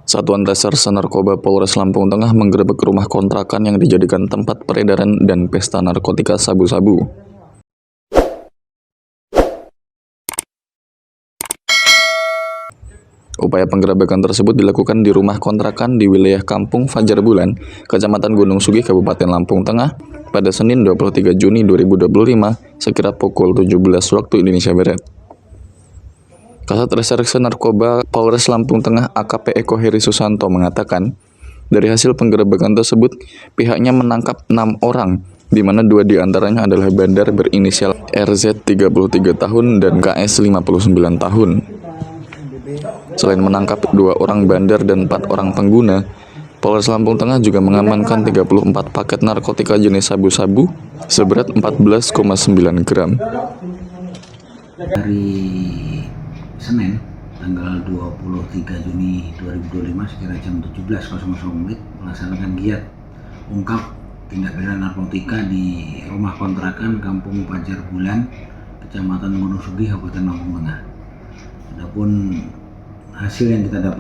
Satuan Reserse Narkoba Polres Lampung Tengah menggerebek rumah kontrakan yang dijadikan tempat peredaran dan pesta narkotika sabu-sabu. Upaya penggerebekan tersebut dilakukan di rumah kontrakan di wilayah Kampung Fajar Bulan, Kecamatan Gunung Sugih, Kabupaten Lampung Tengah, pada Senin 23 Juni 2025, sekira pukul 17 waktu Indonesia Barat. Kasat Reserse Narkoba Polres Lampung Tengah AKP Eko Heri Susanto mengatakan, dari hasil penggerebekan tersebut, pihaknya menangkap 6 orang, di mana 2 diantaranya adalah bandar berinisial RZ 33 tahun dan KS 59 tahun. Selain menangkap 2 orang bandar dan 4 orang pengguna, Polres Lampung Tengah juga mengamankan 34 paket narkotika jenis sabu-sabu seberat 14,9 gram. Hari Senin, tanggal 23 Juni 2025 sekira jam 17.00 melaksanakan giat ungkap tindak pidana narkotika di rumah kontrakan Kampung Fajar Bulan, Kecamatan Gunung Sugih, Kabupaten Lampung Tengah. Adapun hasil yang kita dapat